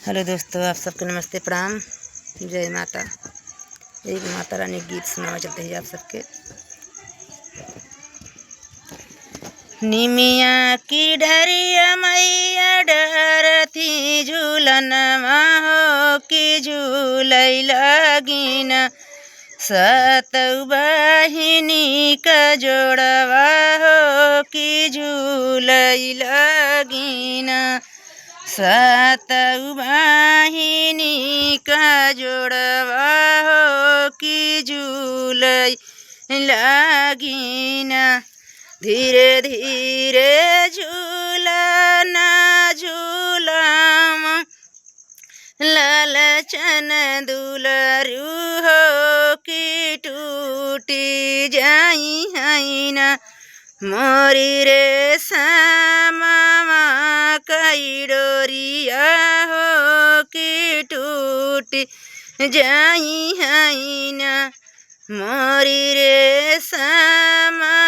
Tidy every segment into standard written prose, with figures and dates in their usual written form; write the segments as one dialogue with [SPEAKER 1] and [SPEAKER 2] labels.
[SPEAKER 1] Hello दोस्तों, आप सबको नमस्ते, प्रणाम, जय माता। एक माता रानी गीत सुनावा चलते हैं आप सबके। निमिया की डरिया मैया डरती झूलन हो की झूलई लगिन, सतौ बहिनी का जोड़वा हो की झूलई लगिन, सतौ बहिनी का जोड़वा हो की झूलई लगिन। धीरे धीरे झूलना झूलाम, लालचन दुलरू हो की टूटी जाई हैना, मोरी रे सामा कई डोरिया हो की टूटी जाई हैना, मोरी रे सामा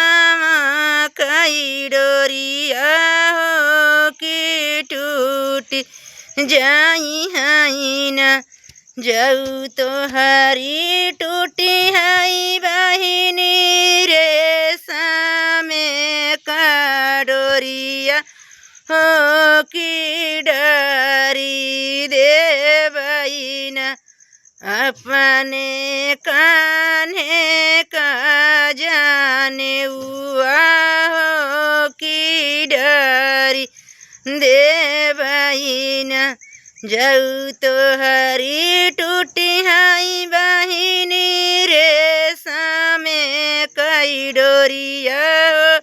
[SPEAKER 1] कई डोरिया हो की टूटी जाई हैना। जाऊ तो हरी टूटी हई बहिनी रे सामे का डोरिया हो की डरी देवैना, अपने कान्हे का जाने हुआ हो की डरी देवैना। जाऊ तो हरी टूटी हई बहिनी रे सामे कई डोरिया हो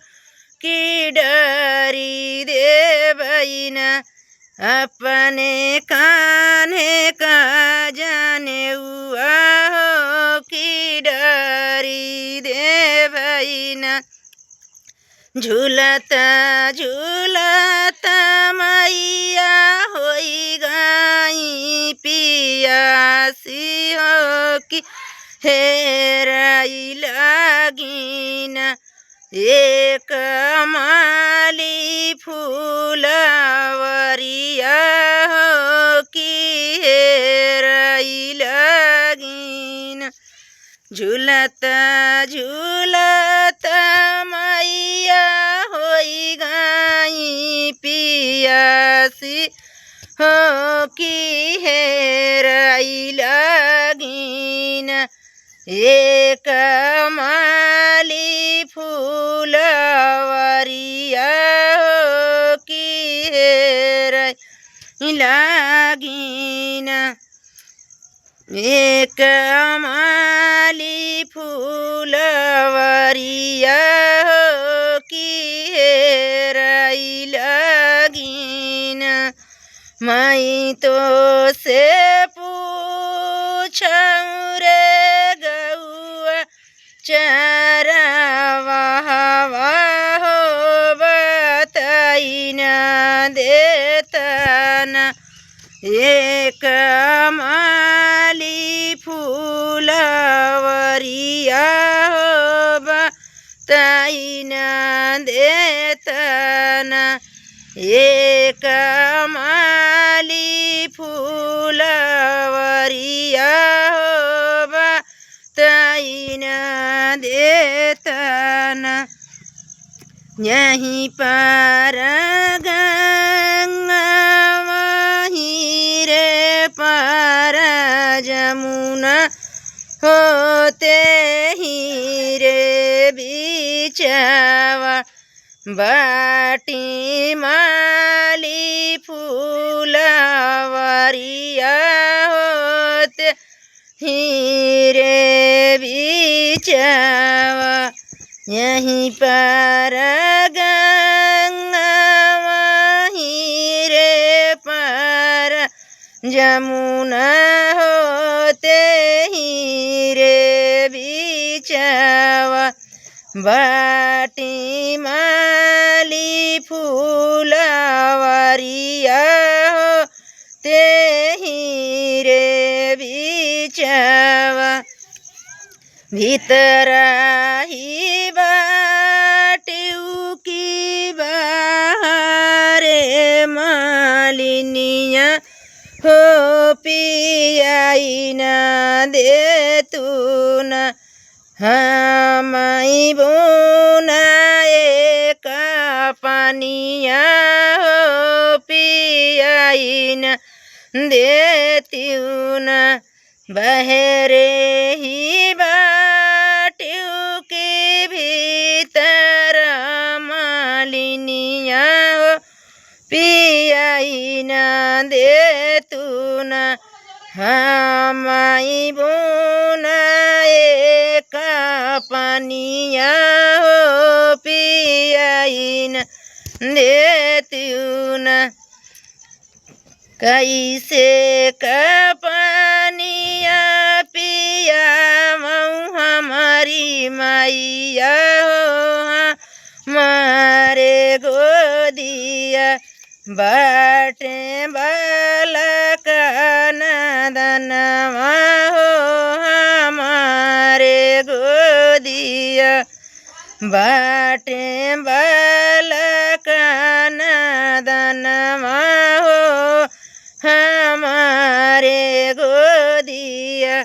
[SPEAKER 1] की डरी देवैना, अपने कान्हे का जाने हुआ हो की डरी देवैना। झूलता झूलता मैया होई गई पियासी हो की हेराई लगिन, एक माली फूलवरिया हो की हेराई लगिन। झूलता झूलता मैया होई गई पियासी हो की हेराई लगिन, एक माली फूलवरिया हो की हेराई लगिन, एक माली फूलवरिया हो की हेराई लगिन। मैं तो से पूछूं रे गौआ चरवा हो बताई ना देतना, एक माली फूलवरिया हो बताई ना देतना, एक माली फूलवरिया हो बताई ना देतना। यहीं पर गंगा वहीं रे पार जमुना, होते ही रे बीचवा बाटी माली फूलवरिया होते ही रे बीचवा। यहीं पर गंगा वहीं रे पार जमुना, होते ही रे बीचवा बाटी माली फूलवरिया होते ही रे बीचवा। भीतर ही बाटू की बाहरे मालिनिया हो पियाई न दे तू न हमाई बुनाए का पानिया हो पियाई न देती न बहरे ही बाटियों के भीतर मालिनिया हो पियाई न दे तू न हमाई बुनाए का पानिया हो पियाई न देती न कैसे का पानिया पिया मऊ हमारी मैया हो हमारे गोदिया बाटे बालक नदनवा हो हमारे गोदिया बाटे बालक नदनवा हो हमारे गोदिया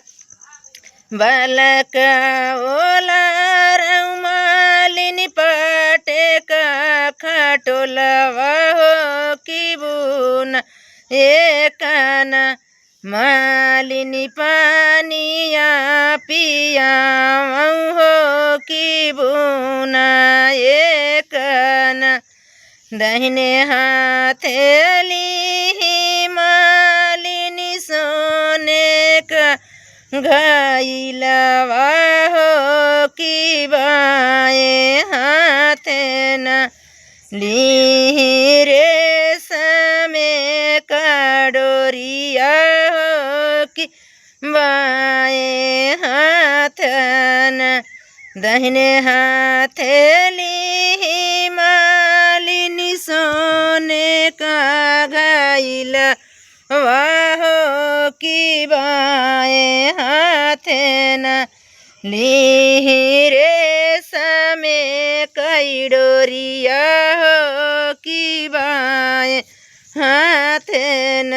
[SPEAKER 1] बालक ओला मालिनी पाटे का खटोलवा हो की बुना एक मालिनी पानिया पिया हो की बुना एक दाहिने हाथेली मालिनी सोने का घाइलवा हो की बाएं हाथ न ली रेशमे का डोरिया हो की बाएं हाथ न दाहिने हाथेली मालिनी सोने का घाइलवा हो की बाएं हाथ न ली रेशमे कई डोरिया हो की बाएं हाथ न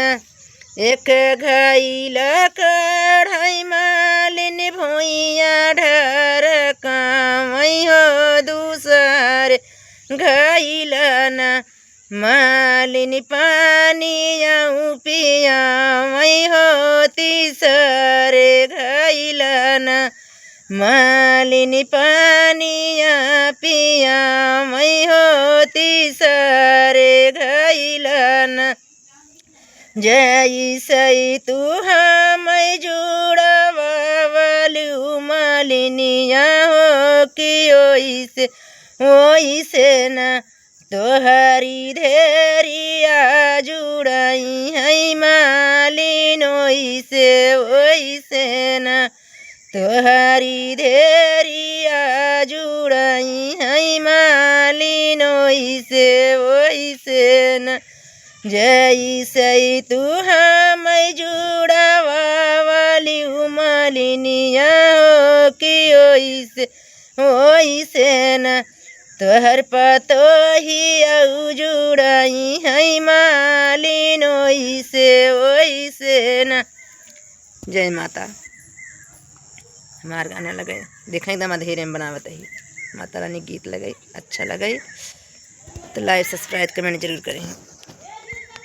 [SPEAKER 1] एक घाइल कढ़ाई मालिनी भुइया ढर कामई हो दूसरे घाइल न मालिनी पानिया पिया मई हो तीसरे घाइल न मालिनी पानिया पिया मई हो तीसरे घाइल न जैसे तू हमें जुड़वा वालू मालिनिया हो कि ओइसे न तोहरी धेरिया जुड़ाई है मालिन ओइसे न तोहरी धेरिया जुड़ाई है मालिन ओइसे न जैसे तू हमें जुड़वा वाली मालिनिया हो कि ओइसे न तोहर पतो ही जुड़ाई है मालिन ओइसे न। जय माता। हमारे गाने लगे देखें एकदम अंधेरे में बनावत ही माता रानी गीत लगे अच्छा लगे तो लाइक सब्सक्राइब कमेंट जरूर करें।